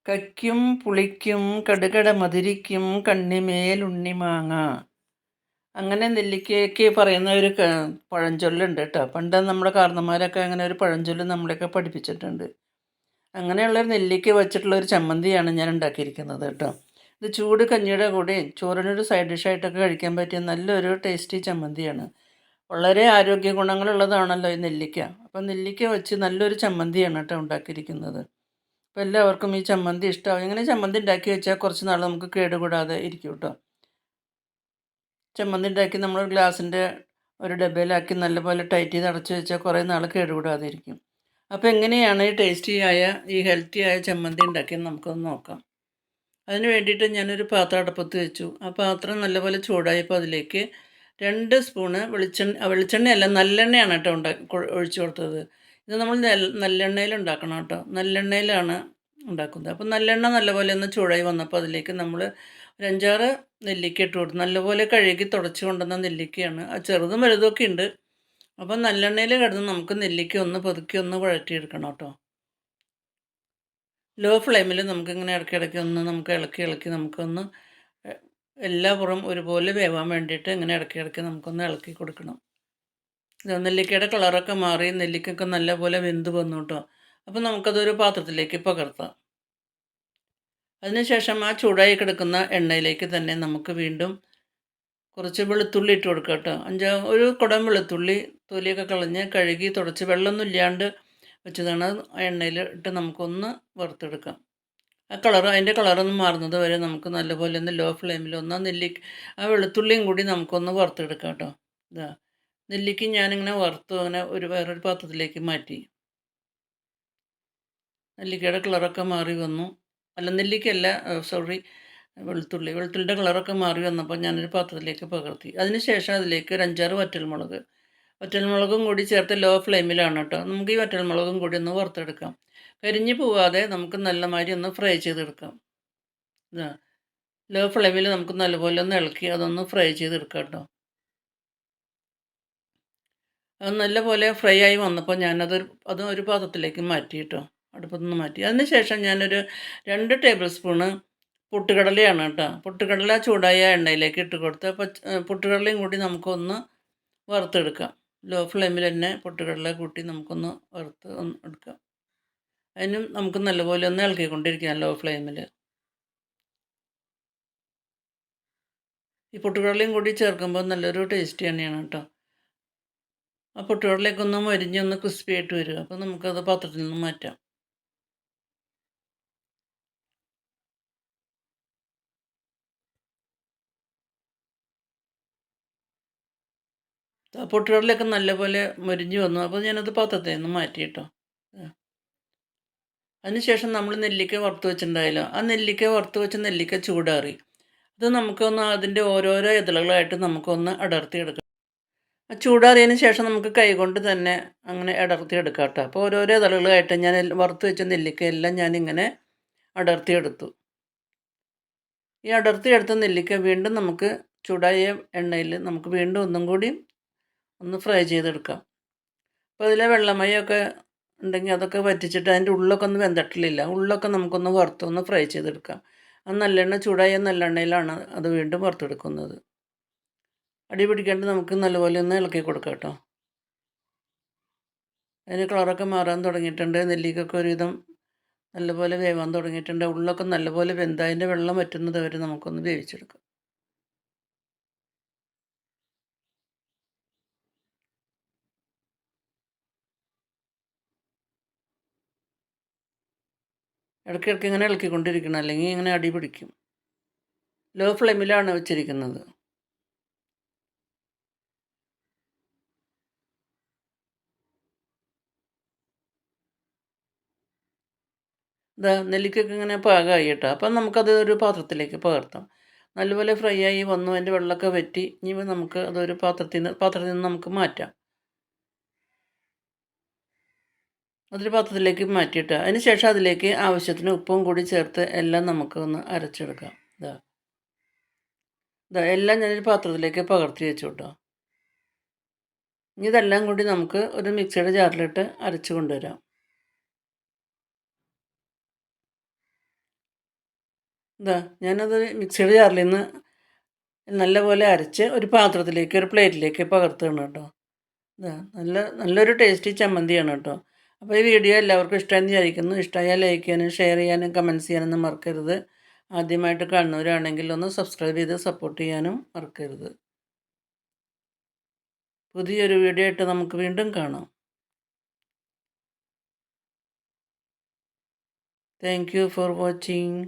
കയ്ക്കും പുളിക്കും കടുകട മധുരിക്കും കണ്ണിമേലുണ്ണിമാങ്ങ. അങ്ങനെ നെല്ലിക്കയ്ക്ക് പറയുന്ന ഒരു പഴഞ്ചൊല്ലുണ്ട് കേട്ടോ. പണ്ട് നമ്മുടെ കാരണന്മാരൊക്കെ അങ്ങനെ ഒരു പഴഞ്ചൊല്ല് നമ്മളെയൊക്കെ പഠിപ്പിച്ചിട്ടുണ്ട്. അങ്ങനെയുള്ളൊരു നെല്ലിക്ക വച്ചിട്ടുള്ള ഒരു ചമ്മന്തിയാണ് ഞാൻ ഉണ്ടാക്കിയിരിക്കുന്നത് കേട്ടോ. ഇത് ചൂട് കഞ്ഞിയുടെ കൂടെയും ചോറിനൊരു സൈഡ് ഡിഷായിട്ടൊക്കെ കഴിക്കാൻ പറ്റിയ നല്ലൊരു ടേസ്റ്റി ചമ്മന്തിയാണ്. വളരെ ആരോഗ്യ ഗുണങ്ങളുള്ളതാണല്ലോ ഈ നെല്ലിക്ക. അപ്പം നെല്ലിക്ക വെച്ച് നല്ലൊരു ചമ്മന്തിയാണ് കേട്ടോ ഉണ്ടാക്കിയിരിക്കുന്നത്. അപ്പോൾ എല്ലാവർക്കും ഈ ചമ്മന്തി ഇഷ്ടമാവും. ഇങ്ങനെ ചമ്മന്തി ഉണ്ടാക്കി വെച്ചാൽ കുറച്ച് നാൾ നമുക്ക് കേടുകൂടാതെ ഇരിക്കും കേട്ടോ. ചമ്മന്തി ഉണ്ടാക്കി നമ്മൾ ഗ്ലാസിൻ്റെ ഒരു ഡബ്ബയിലാക്കി നല്ലപോലെ ടൈറ്റ് ചെയ്ത് അടച്ച് വെച്ചാൽ കുറേ നാൾ കേടുകൂടാതെ ഇരിക്കും. അപ്പോൾ എങ്ങനെയാണ് ഈ ടേസ്റ്റിയായ ഈ ഹെൽത്തിയായ ചമ്മന്തി ഉണ്ടാക്കിയെന്ന് നമുക്കൊന്ന് നോക്കാം. അതിന് വേണ്ടിയിട്ട് ഞാനൊരു പാത്രം അടുപ്പത്ത് വെച്ചു. ആ പാത്രം നല്ലപോലെ ചൂടായപ്പോൾ അതിലേക്ക് 2 സ്പൂണ് വെളിച്ചെണ്ണയല്ല നല്ലെണ്ണയാണ് കേട്ടോ ഒഴിച്ചു കൊടുത്തത്. ഇത് നമ്മൾ നല്ലെണ്ണയിൽ ഉണ്ടാക്കണം കേട്ടോ. നല്ലെണ്ണയിലാണ് ഉണ്ടാക്കുന്നത്. അപ്പോൾ നല്ലെണ്ണ നല്ലപോലെ ഒന്ന് ചൂടായി വന്നപ്പോൾ അതിലേക്ക് നമ്മൾ ഒരു 5-6 നെല്ലിക്ക ഇട്ട് കൊടുത്തു. നല്ലപോലെ കഴുകി തുടച്ച് കൊണ്ടുവന്ന നെല്ലിക്കയാണ്. ആ ചെറുതും വലുതൊക്കെ ഉണ്ട്. അപ്പം നല്ലെണ്ണയിൽ കിടന്ന് നമുക്ക് നെല്ലിക്ക ഒന്ന് പതുക്കെ ഒന്ന് വഴറ്റിയെടുക്കണം കേട്ടോ. ലോ ഫ്ലെയിമിൽ നമുക്കിങ്ങനെ ഇടയ്ക്കിടയ്ക്ക് ഒന്ന് നമുക്ക് ഇളക്കി നമുക്കൊന്ന് എല്ലാ പുറം ഒരുപോലെ വേവാൻ വേണ്ടിയിട്ട് ഇങ്ങനെ ഇടയ്ക്കിടയ്ക്ക് നമുക്കൊന്ന് ഇളക്കി കൊടുക്കണം. നെല്ലിക്കയുടെ കളറൊക്കെ മാറി നെല്ലിക്കൊക്കെ നല്ലപോലെ വെന്ത് വന്നു കേട്ടോ. അപ്പോൾ നമുക്കതൊരു പാത്രത്തിലേക്ക് പകർത്താം. അതിനുശേഷം ആ ചൂടായി കിടക്കുന്ന എണ്ണയിലേക്ക് തന്നെ നമുക്ക് വീണ്ടും കുറച്ച് വെളുത്തുള്ളി ഇട്ട് കൊടുക്കുക കേട്ടോ. ഒരു കുടം വെളുത്തുള്ളി തൊലിയൊക്കെ കളഞ്ഞ് കഴുകി തുടച്ച് വെള്ളമൊന്നും ഇല്ലാണ്ട് വെച്ചതാണ്. ആ എണ്ണയിൽ ഇട്ട് നമുക്കൊന്ന് വറുത്തെടുക്കാം. അതിൻ്റെ കളറൊന്ന് മാറുന്നത് വരെ നമുക്ക് നല്ലപോലെ ഒന്ന് ലോ ഫ്ലെയിമിൽ ആ വെളുത്തുള്ളിയും കൂടി നമുക്കൊന്ന് വറുത്തെടുക്കാം കേട്ടോ. ഇതാ നെല്ലിക്ക ഞാനിങ്ങനെ വറുത്തു അങ്ങനെ വേറൊരു പാത്രത്തിലേക്ക് മാറ്റി. നെല്ലിക്കയുടെ കളറൊക്കെ മാറി വന്നു. നെല്ലിക്കയല്ല, സോറി, വെളുത്തുള്ളിയുടെ കളറൊക്കെ മാറി വന്നപ്പോൾ ഞാനൊരു പാത്രത്തിലേക്ക് പകർത്തി. അതിനുശേഷം അതിലേക്ക് ഒരു 5-6 വറ്റൽമുളകും കൂടി ചേർത്ത് ലോ ഫ്ലെയിമിലാണ് കേട്ടോ. നമുക്ക് ഈ വറ്റൽമുളകും കൂടി ഒന്ന് വറുത്തെടുക്കാം. കരിഞ്ഞു പോവാതെ നമുക്ക് നല്ല മാതിരി ഒന്ന് ഫ്രൈ ചെയ്തെടുക്കാം. ഇതാ ലോ ഫ്ലെയിമിൽ നമുക്ക് നല്ലപോലെ ഒന്ന് ഇളക്കി അതൊന്ന് ഫ്രൈ ചെയ്തെടുക്കാം കേട്ടോ. അത് നല്ലപോലെ ഫ്രൈ ആയി വന്നപ്പോൾ അതും ഒരു പാത്രത്തിലേക്ക് മാറ്റി കേട്ടോ. അടുപ്പത്തു നിന്ന് മാറ്റി. അതിന് ശേഷം ഞാനൊരു 2 ടേബിൾ സ്പൂണ് പൊട്ടുകടലയാണ് കേട്ടോ. പൊട്ടുകടല ചൂടായ എണ്ണയിലേക്ക് ഇട്ട് കൊടുത്ത് പൊട്ടുകടലയും കൂടി നമുക്കൊന്ന് വറുത്തെടുക്കാം. ലോ ഫ്ലെയിമിൽ തന്നെ പൊട്ടുകടല കൂട്ടി നമുക്കൊന്ന് വറുത്ത് എടുക്കാം. അതിനും നമുക്ക് നല്ലപോലെ ഒന്ന് ഇളക്കിക്കൊണ്ടിരിക്കാം ലോ ഫ്ലെയിമിൽ. ഈ പൊട്ടുകടലയും കൂടി ചേർക്കുമ്പോൾ നല്ലൊരു ടേസ്റ്റ് തന്നെയാണ് കേട്ടോ. ആ പൊട്ടുകടലയൊക്കെ ഒന്ന് മൊരിഞ്ഞൊന്ന് ക്രിസ്പി ആയിട്ട് വരും. അപ്പോൾ നമുക്കത് പാത്രത്തിൽ നിന്ന് മാറ്റാം. പൊട്ടുകടലയൊക്കെ നല്ലപോലെ മൊരിഞ്ഞ് വന്നു. അപ്പോൾ ഞാനത് പാത്രത്തിൽ നിന്ന് മാറ്റി കേട്ടോ. അതിനുശേഷം നമ്മൾ നെല്ലിക്ക വറുത്ത് വെച്ചിട്ടുണ്ടായല്ലോ, ആ നെല്ലിക്ക വറുത്ത് വെച്ച നെല്ലിക്ക ചൂടാറി. അത് നമുക്കൊന്ന് അതിൻ്റെ ഓരോരോ ഇതളുകളായിട്ട് നമുക്കൊന്ന് അടർത്തിയെടുക്കാം. ആ ചൂടാറിയതിന് ശേഷം നമുക്ക് കൈകൊണ്ട് തന്നെ അങ്ങനെ അടർത്തിയെടുക്കാം കേട്ടോ. അപ്പോൾ ഓരോരോ ഇതളുകളായിട്ട് ഞാൻ വറുത്ത് വെച്ച നെല്ലിക്കയെല്ലാം ഞാനിങ്ങനെ അടർത്തിയെടുത്തു. ഈ അടർത്തിയെടുത്ത നെല്ലിക്ക വീണ്ടും നമുക്ക് ചൂടായ എണ്ണയിൽ നമുക്ക് വീണ്ടും ഒന്നും കൂടി ഒന്ന് ഫ്രൈ ചെയ്തെടുക്കാം. അപ്പോൾ അതിലെ വെള്ളമയമൊക്കെ ഉണ്ടെങ്കിൽ അതൊക്കെ വറ്റിച്ചിട്ട് അതിൻ്റെ ഉള്ളൊക്കെ ഒന്ന് വെന്തിട്ടില്ല. ഉള്ളൊക്കെ നമുക്കൊന്ന് വറുത്തൊന്ന് ഫ്രൈ ചെയ്തെടുക്കാം. അത് നല്ലെണ്ണ ചൂടായ നല്ലെണ്ണയിലാണ് അത് വീണ്ടും വറുത്തെടുക്കുന്നത്. അടി പിടിക്കാണ്ട് നമുക്ക് നല്ലപോലെ ഒന്ന് ഇളക്കി കൊടുക്കാം കേട്ടോ. അതിന് കളറൊക്കെ മാറാൻ തുടങ്ങിയിട്ടുണ്ട്. നെല്ലിക്കൊക്കെ ഒരുവിധം നല്ലപോലെ വേവാൻ തുടങ്ങിയിട്ടുണ്ട്. ഉള്ളൊക്കെ നല്ലപോലെ വെന്ത് അതിൻ്റെ വെള്ളം വറ്റുന്നത് വരെ നമുക്കൊന്ന് വേവിച്ചെടുക്കാം. ഇടയ്ക്കിടയ്ക്ക് ഇങ്ങനെ ഇളക്കിക്കൊണ്ടിരിക്കണം, അല്ലെങ്കിൽ ഇങ്ങനെ അടി പിടിക്കും. ലോ ഫ്ലെയിമിലാണ് വെച്ചിരിക്കുന്നത്. നെല്ലിക്കൊക്കെ ഇങ്ങനെ പാകമായി കേട്ടോ. അപ്പം നമുക്കത് ഒരു പാത്രത്തിലേക്ക് പകർത്താം. നല്ലപോലെ ഫ്രൈ ആയി വന്നു, അതിൻ്റെ വെള്ളമൊക്കെ വറ്റി. ഇനി നമുക്ക് അതൊരു പാത്രത്തിൽ നിന്ന് നമുക്ക് മാറ്റാം. അതൊരു പാത്രത്തിലേക്ക് മാറ്റിയിട്ട് അതിന് ശേഷം അതിലേക്ക് ആവശ്യത്തിന് ഉപ്പും കൂടി ചേർത്ത് എല്ലാം നമുക്ക് ഒന്ന് അരച്ചെടുക്കാം. എല്ലാം ഞാനൊരു പാത്രത്തിലേക്ക് പകർത്തി വെച്ചു കേട്ടോ. ഇനി ഇതെല്ലാം കൂടി നമുക്ക് ഒരു മിക്സിയുടെ ജാറിലിട്ട് അരച്ച് കൊണ്ടുവരാം. ഇതാ ഞാനത് മിക്സിയുടെ ജാറിൽ നിന്ന് നല്ലപോലെ അരച്ച് ഒരു പാത്രത്തിലേക്ക് ഒരു പ്ലേറ്റിലേക്ക് പകർത്തുകയാണ് കേട്ടോ. ഇതാ നല്ലൊരു ടേസ്റ്റി ചമ്മന്തിയാണ് കേട്ടോ. അപ്പോൾ ഈ വീഡിയോ എല്ലാവർക്കും ഇഷ്ടമായെന്ന് വിചാരിക്കുന്നു. ഇഷ്ടമായാൽ ലൈക്ക് ചെയ്യാനും ഷെയർ ചെയ്യാനും കമൻറ്റ്സ് ചെയ്യാനൊന്നും മറക്കരുത്. ആദ്യമായിട്ട് കാണുന്നവരാണെങ്കിൽ ഒന്ന് സബ്സ്ക്രൈബ് ചെയ്ത് സപ്പോർട്ട് ചെയ്യാനും മറക്കരുത്. പുതിയൊരു വീഡിയോ ആയിട്ട് നമുക്ക് വീണ്ടും കാണാം. Thank you for watching.